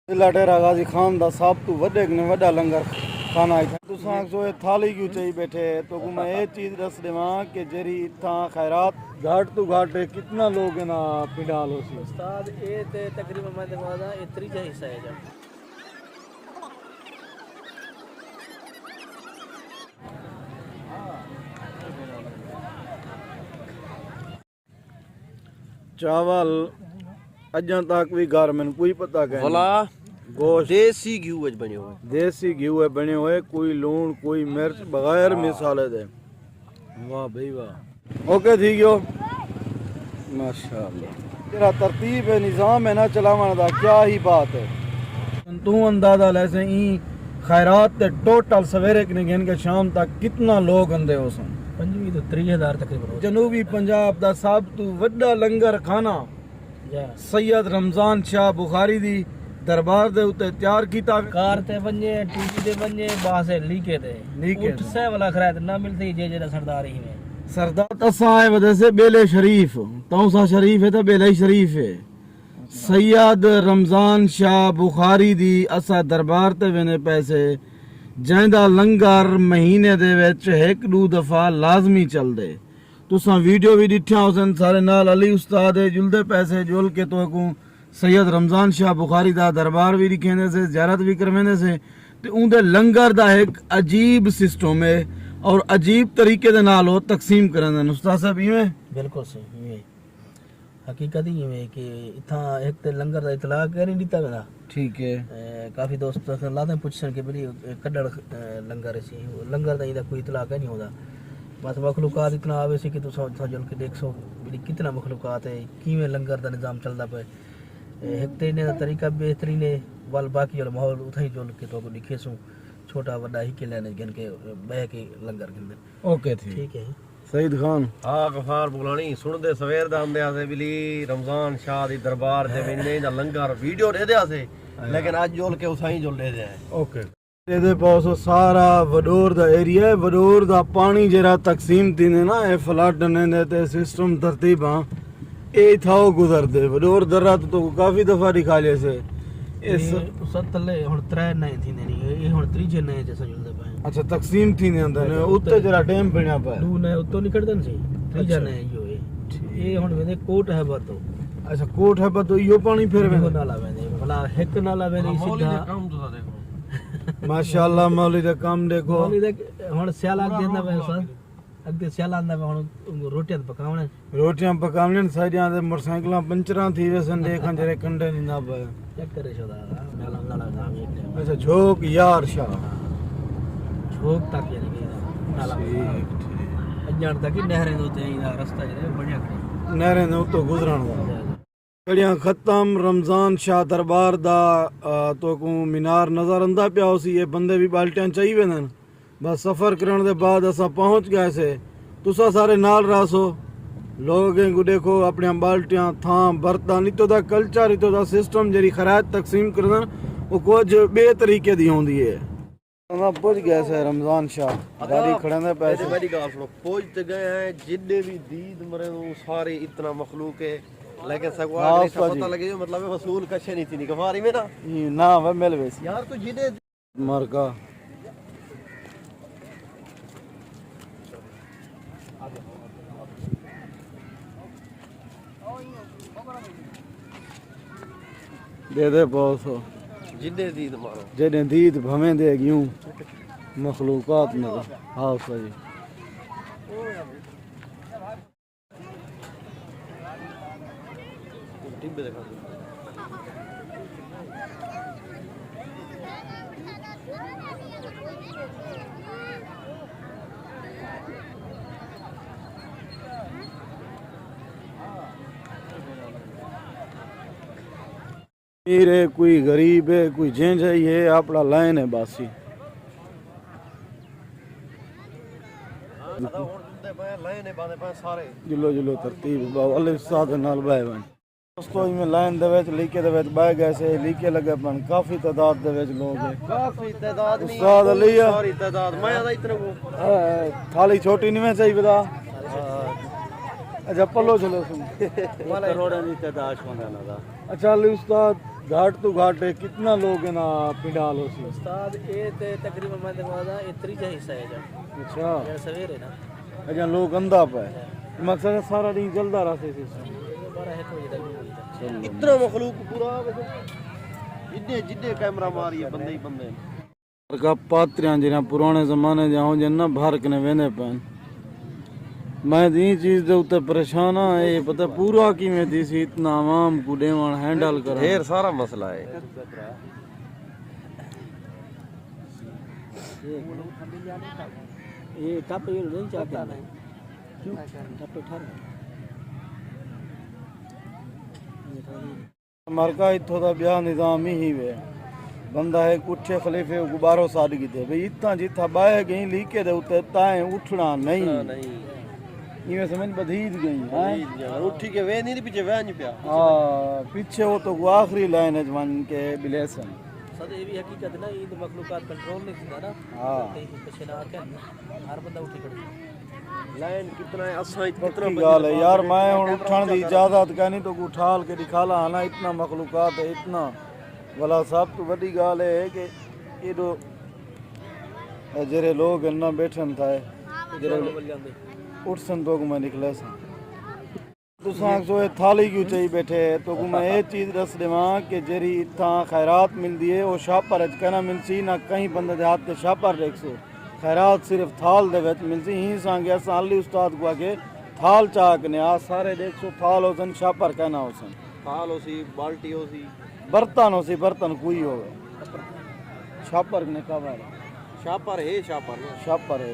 लाटेरा गाजी खान दा सब तू वड्डे ने वड्डा लंगर खाना है। तुसां सो थाली क्यों चाहिए बैठे तो मैं ये चीज़ दस देवा कि जेरी इतना खैरात घाट तू घाट कितना लोग ना पिंडाल हो सी उस्ताद ये ते तकरीबन मैं दवादा ये त्रीजा हिस्सा है जब चावल अजा तक भी घर में कोई पता कह भला गोश्त देसी घी वच बने हुए देसी घी हुए बने हुए कोई लूण कोई मिर्च बगैर मिसाले दे। वाह भाई वाह ओके थी गयो माशाअल्लाह। तेरा तरतीब है निज़ाम है ना चलावन दा क्या ही बात है। तू अंदाजा ले से ई खैरात ते टोटल सवेरे के गिन के शाम तक कितना लोग अंदे हो सन 25 तो 30,000 तकरीबन जनूबी पंजाब दा सब तू वड्डा लंगर खाना सैयद रमजान शाह बुखारी दी दरबार दे उत्ते तैयार कीता कार ते वने टीवी दे वने बासे लीके ते उठ से वाला खरात ना मिलती जे जे सरदार ही में सरदार तसा है वजह से बेले शरीफ तौसा शरीफ है तो बेले शरीफ है। सैयद रमजान शाह बुखारी दी असा दरबार ते वेने पैसे जैंदा लंगर महीने दे विच एक दो दफा लाजमी चल दे। तुसा वीडियो भी दिठा हुसन सारे नाल अली उस्ताद है जुलदे पैसे जुल के तो को सैयद रमजान शाह बुखारी दा दरबार भी दिखेंदे से ज़ियारत भी करवेंदे से ते उनदे लंगर दा एक अजीब सिस्टम है और अजीब तरीके दे नाल वो तकसीम करन उस्ताद साहब इवें बिल्कुल सही ये हकीकत ही है कि इथा एक ते लंगर दा इतलाक नहीं दिता वेंदा ठीक है। काफी दोस्त लादे पुछन के बड़ी कड्डड़ लंगर सी लंगर दा इदा कोई इतलाक नहीं होदा बस मखलूकात इतना आवे सी कि तुसा जल के देख सो बड़ी कितना मखलूकात है किवें लंगर दा निजाम चलदा पे एक ते ने तरीका बेहतरीन है वाल बाकी वाला माहौल उठाई जोल के तो दिखे सो छोटा बड़ा ही के लेने गिन के बह के लंगर गिन ओके थी ठीक है सईद खान हाँ गफार बुलानी सुन दे सवेर दा आंदे आसे बिली रमजान शाह दी दरबार दे वेने दा लंगर वीडियो दे दे आसे लेकिन आज जोल के उसाई जोल दे दे ओके ਇਹਦੇ ਪਾਸ ਸਾਰਾ ਵਡੋਰ ਦਾ ਏਰੀਆ ਹੈ ਵਡੋਰ ਦਾ ਪਾਣੀ ਜਿਹੜਾ ਤਕਸੀਮ ਦਿੰਦੇ ਨਾ ਇਹ ਫਲੱਡ ਨੇ ਤੇ ਸਿਸਟਮ ਤਰਤੀਬਾਂ ਇਹ ਥਾਓ ਗੁਜ਼ਰਦੇ ਵਡੋਰ ਦਰਾ ਤੋਂ ਕਾਫੀ ਦਫਾ ਦਿਖਾ ਲਿਆ ਸੇ ਇਸ ਸੱਤਲੇ ਹੁਣ ਤਰੇ ਨਹੀਂ ਥੀਂਦੇ ਨਹੀਂ ਇਹ ਹੁਣ ਤੀਜੇ ਨੇ ਜਿਹਾ ਜੁਲਦੇ ਪਏ ਅੱਛਾ ਤਕਸੀਮ ਥੀਂਦੇ ਹੁੰਦੇ ਨੇ ਉੱਤੇ ਜਿਹੜਾ ਡੈਮ ਬਣਿਆ ਪਿਆ ਦੂ ਨੇ ਉੱਤੋਂ ਨਿਕਲਦੇ ਨੇ ਸੀ ਤੀਜਾ ਨੇ ਇਹ ਹੁਣ ਵੇਦੇ ਕੋਟ ਹੈ ਬਰਤੋ ਅੱਛਾ ਕੋਟ ਹੈ ਬਰਤੋ ਇਹੋ ਪਾਣੀ ਫਿਰ ਵੇ ਨਾਲਾ ਵੇਦੇ ਭਲਾ ਇੱਕ ਨਾਲਾ ਵੇਦੇ ਸਿੱਧਾ ਕੰਮ ਤੁਸੀਂ ਦੇਖੋ ਮਾਸ਼ਾਅੱਲਾ ਮੌਲੀ ਦਾ ਕੰਮ ਦੇਖੋ ਮੌਲੀ ਦਾ ਹੁਣ ਸਿਆਲ ਆ ਜਾਂਦਾ ਵੇ ਸਰ ਅੱਗੇ ਸਿਆਲ ਆਂਦਾ ਵੇ ਹੁਣ ਰੋਟੀਆਂ ਪਕਾਉਣੇ ਸਾਰਿਆਂ ਦੇ ਮੋਟਰਸਾਈਕਲਾਂ ਪੰਚਰਾਂ ਥੀ ਵੇ ਸਨ ਦੇਖਾਂ ਜਿਹੜੇ ਕੰਡੇ ਨਹੀਂ ਨਾ ਪਏ ਚੈੱਕ ਕਰੇ ਸ਼ੋਦਾ ਨਾਲਾ ਨਾਲਾ ਸਾਹਮਣੇ ਅੱਛਾ ਝੋਕ ਯਾਰ ਸ਼ਾਹ ਝੋਕ ਤੱਕ ਯਾਨੀ ਕਿ ਨਾਲਾ ਅੱਜਣ ਤੱਕ ਨਹਿਰਾਂ ਦੇ ਉੱਤੇ ਇਹਦਾ ਰਸਤਾ ਜਿਹੜਾ ਬਣਿਆ ਖੜਾ ਨਹਿਰਾਂ ਦੇ ਉੱਤੋਂ ਗੁਜ਼ਰਨ ਦਾ कड़ियां खत्म रमजान शाह दरबार दा तो को मीनार नजर आंदा पिया सी ये बंदे भी बाल्टियां चाहिए वेंदन बस सफर करने दे बाद असा पहुंच गए से तुसा सारे नाल रासो लोग को देखो अपनी बाल्टियां थां बर्तन इतो दा कल्चर इतो दा सिस्टम जेरी खैरात तकसीम करदन वो कुछ बे तरीके दी होंदी है। हम पहुंच गए से रमजान शाह गाड़ी खड़े दे पैसे मेरी गाल सुनो पहुंच ते गए हैं जिन्ने भी दीद मरे सारे इतना मखलूक है लेकिन सगवार पता लगे मतलब वसूल कशे नहीं थी गफारी में ना वे मिल वेस यार तो जिने मरका दे दे बॉस जिने दीद मारो जेने दीद भवें दे यूं मखलूकात न हाँ सही टिब्बे देखा अमीर है कोई गरीब है कोई जेंज है ये अपना लाइन है बासी जुलो जुलो तरतीब अल्लाह साथ नाल बाय बन दोस्तों में लाइन दे विच लीके दे विच बाय गए से लीके लगे पन काफी तादाद दे विच लोग है काफी तादाद नहीं उस्ताद अली सारी तादाद मैं आदा इतना को थाली छोटी नहीं में चाहिए बता अच्छा पल्लो चलो सुन करोड़ नहीं तादाद होना ना अच्छा अली उस्ताद घाट तो घाट है कितना लोग है ना पिंडाल हो सी उस्ताद ये ते तकरीबन मैं देखवा दा ये त्रीजा हिस्सा है जा अच्छा ये सवेरे ना अच्छा लोग अंधा पे मकसद है सारा दिन चलता रहते थे 12 1 बजे तक इतना मखलूक पूरा जिद्दे जिद्दे कैमरा मारिए बंदे ही बंदे का पात्रियां जिन्हें पुराने जमाने जाओ जिन्ना भारक ने वेने पैन मैं दी चीज दे उत्ते परेशान हाँ ये पता पूरा की में दी सी इतना आवाम को देवान हैंडल कर ढेर सारा मसला है ये टप ये नहीं चाहते हैं क्यों टप ठहर मरका इत्थों दा ब्याह निजाम ही वे बंदा है कुछे खलीफे गुबारो सादगी थे भाई इतना जिथा बाहे गई लीके दे उत्ते ताए उठना नहीं इवे समझ बधीद गई हां उठी के वे नहीं पीछे वे नहीं पिया हां पीछे वो तो आखिरी लाइन है जवान के बिलेसन सद ये भी हकीकत ना ईद मखलूकात कंट्रोल नहीं थींदा ना हां पीछे ना आके हर बंदा उठी खड़ी लाइन कितना है असा कितना गाल है यार मैं हुन उठण दी इजाजत कहनी तो उठाल के दिखाला ना इतना मखलूकात है इतना वाला सब तो बड़ी गाल है कि एडो जरे लोग ना बैठन था जरे उठसन तो मैं निकले सा तुसां जो थाली क्यों चाहिए बैठे तो मैं ये चीज दस देवा कि जेरी इतना खैरात मिलती है वो शापर अज कहना मिलसी ना कहीं बंदे दे हाथ के शापर देख सो खैरात सिर्फ थाल दे विच मिलसी ही सांगे साली उस्ताद को आके थाल चाक ने आ सारे देख सो थाल होसन शापर कहना होसन थाल होसी बाल्टी होसी बर्तन होसी बर्तन कोई होवे शापर ने कहा शापर है शापर शापर है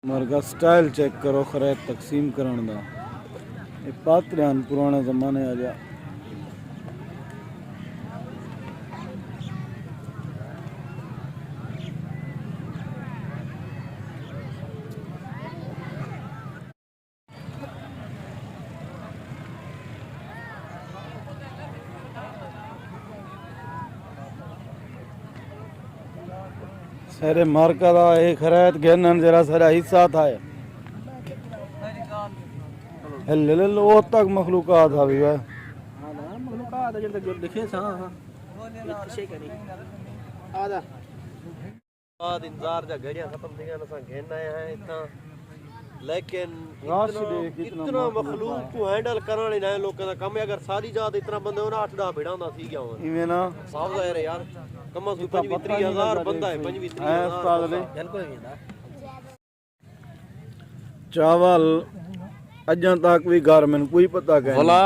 मरगा स्टाइल चेक करो खरैत तकसीम करण दा ये पात्रियान पुराने जमाने आ जा सारे मार्का दा एक खरैत घेरन जरा सारा हिस्सा था हल्ले वो तक मखलूकात था भी भाई हां ना मखलूकात जब तक दिखे सा हां पीछे करी आदा बाद इंतजार जा घड़ियां खत्म थी गन असा घेन आए हैं इतना लेकिन इतना मखलूक को हैंडल करने ना लोगों का काम है अगर सारी जात इतना बंदे हो ना 8-10 भेड़ा होंदा सी गया हुआ इवें ना साफ जाहिर है यार कम से कम 25-30,000 बंदा है 25-30,000 बिल्कुल नहीं ना चावल अजा तक भी घर में कोई पता कह भला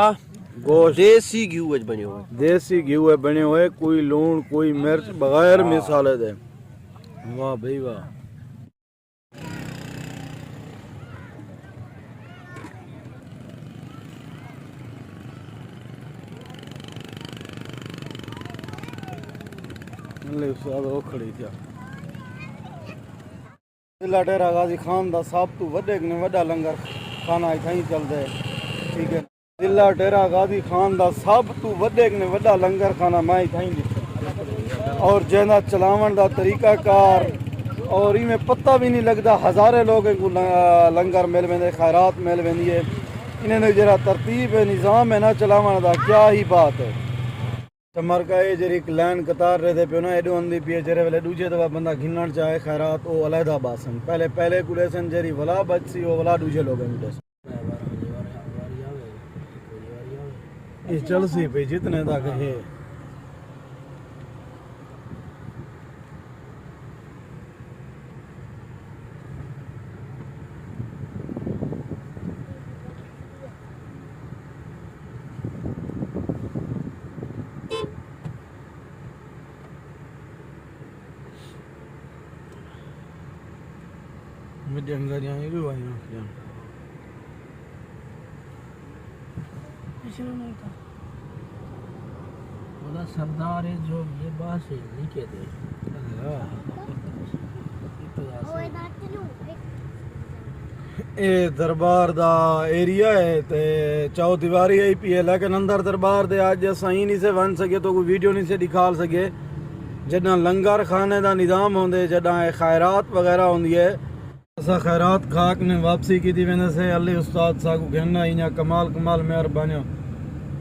गोश्त देसी घी वज बने हुए देसी घी बने हुए कोई लूण कोई मिर्च बगैर मिसाले दे वाह भाई वाह ले उस्ताद वो खड़ी थी जिला डेरा गाजी खान दा सब तो वड्डे ने वड्डा लंगर खाना इत्थे ही चलदा है ठीक है जिला डेरा गाजी खान दा सब तो वड्डे ने वड्डा लंगर खाना मैं इत्थे ही दिता और जेना चलावन दा तरीका कार और इमें पता भी नहीं लगता हज़ारे लोग को लंगर मिल वेंदे खैरात मिल वेंदी है इन्हें जरा तरतीब है निज़ाम है ना चलावन दा क्या ही बात है मर का ये जरी लाइन कतार रहे थे पे ना एडो अंधी पिए जरे वाले दूजे दफा बंदा घिनण चाहे खैरात ओ अलहदा बासन पहले कुलेसन जरी वला बचसी ओ वला दूजे लोग ये चल सी पे जितने तक है जंगल यहाँ भी वही ਉਹਦਾ ਸਰਦਾਰ ਹੈ ਜੋ ਇਹ ਬਾਤ ਹੈ ਲਿਖੇ ਦੇ ਇਹ ਦਰਬਾਰ ਦਾ ਏਰੀਆ ਹੈ ਤੇ ਚੌ ਦੀਵਾਰੀ ਆਈ ਪੀ ਹੈ ਲੇਕਿਨ ਅੰਦਰ ਦਰਬਾਰ ਦੇ ਅੱਜ ਸਹੀ ਨਹੀਂ ਸੇ ਬਣ ਸਕੇ तो कोई वीडियो नहीं से दिखा सके जॾां लंगर खाने ਦਾ ਨਿਜ਼ਾਮ ਹੁੰਦੇ जॾां खैरात वगैरह ਹੁੰਦੀ है असां खैरात खाक ने वापसी की थी वेंदे से अली उस्ताद सा को कहना इना कमाल कमाल मेहरबानी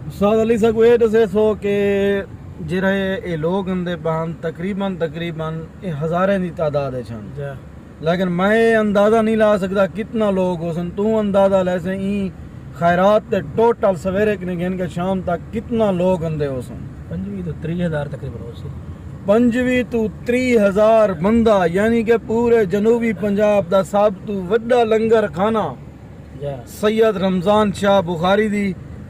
उस्ताद अली सा को ये दसे सो के ਜਿਹੜੇ ਇਹ ਲੋਕ ਹੁੰਦੇ ਪਾਣ ਤਕਰੀਬਨ ਇਹ ਹਜ਼ਾਰਾਂ ਦੀ ਤਾਦਾਦ ਹੈ ਛਾਂ लेकिन मैं अंदाजा नहीं ला सकता कितना लोग हो सन तू अंदाजा ले से ई खैरात ते टोटल सवेरे के गिन के शाम तक कितना लोग अंदे हो सन 25 ਤੋਂ 30000 तकरीबन हो सी 25 ਤੋਂ 30000 बंदा यानी कि पूरे जनूबी पंजाब दा सब तो वड्डा लंगर खाना सैयद रमजान शाह बुखारी दी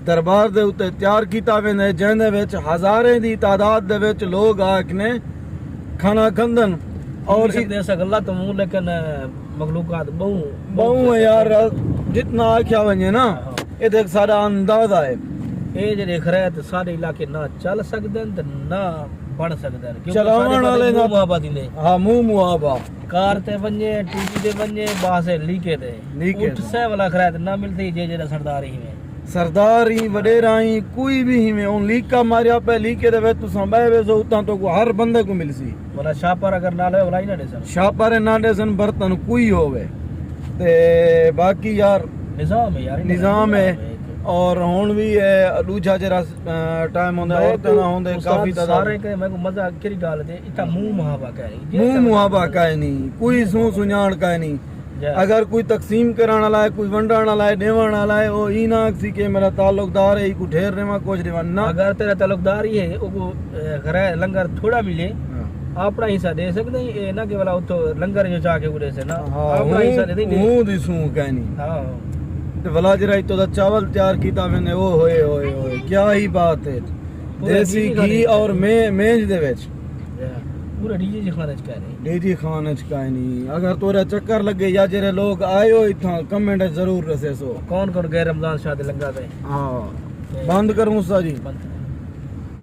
दरबार दे उत्ते तैयार कीता वेंदा जिंदे विच हजारां दी तादाद दे विच लोग आके खाना खंदन और ऐसा गल्ला तो मुंह लेकिन मखलूकात बहु है यार जितना आख्या वने ना ये देख सारा अंदाजा है ਇਹ ਜਿਹੜੇ ਖਰੈਤ ਸਾਰੇ ਇਲਾਕੇ ਨਾ ਚੱਲ ਸਕਦੇ ਨੇ ਤੇ ਨਾ ਬਣ ਸਕਦੇ ਨੇ ਚਲਾਉਣ ਵਾਲੇ ਨਾ ਮੁਹਾਬਤ ਨੇ ਹਾਂ ਮੂੰਹ ਮੁਹਾਬਾ ਕਾਰ ਤੇ ਵੰਜੇ ਟੀਵੀ ਤੇ ਵੰਜੇ ਬਾਸੇ ਲੀਕੇ ਤੇ ਉੱਠ ਸੇ ਵਾਲਾ ਖਰੈਤ ਨਾ ਮਿਲਦੀ ਜੇ ਜਿਹੜਾ ਸਰਦਾਰ ਹੀ ਹੈ सरदार ही वडेरा ही कोई भी ही में उन लीका मारिया पे लीके दे तू संभाए वे सो उतां तो को हर बंदे को मिलसी वाला शापर अगर ना ले वाला ही ना दे सन शापर ना दे सन बर्तन कोई होवे ते बाकी यार निजाम है यार निजाम है और हुन भी है दूजा जरा टाइम होंदा औरतां ना होंदे काफी सारे के मैं को मजा केरी गाल दे इता मुंह मुहाबा कह रही मुंह मुहाबा काए नहीं कोई सू सुनाण काए नहीं अगर कोई तकसीम कराने वाला है कोई वंडण वाला है देवण वाला है वो ई ना सी के मेरा ताल्लुकदार है को ढेर रेवा कुछ देवा ना अगर तेरा ताल्लुकदार ही है वो घरे लंगर थोड़ा मिले अपना हिस्सा दे सकते हैं ये ना के वाला तो लंगर जो जाके उड़े से ना अपना हिस्सा दे दे मुंह दी सू कहनी हां ते वला जरा तो चावल तैयार कीता मैंने ओ होए होए होए क्या ही बात है देसी घी और मेज दे विच पूरा डीजे जी खाने च कह रहे डीजे खाने च काई नहीं अगर तोरा चक्कर लगे या जेरे लोग आए हो इथा कमेंट जरूर रसे सो कौन कौन गए रमजान शाह दे लंगा पे हां बंद करूं सा जी बंद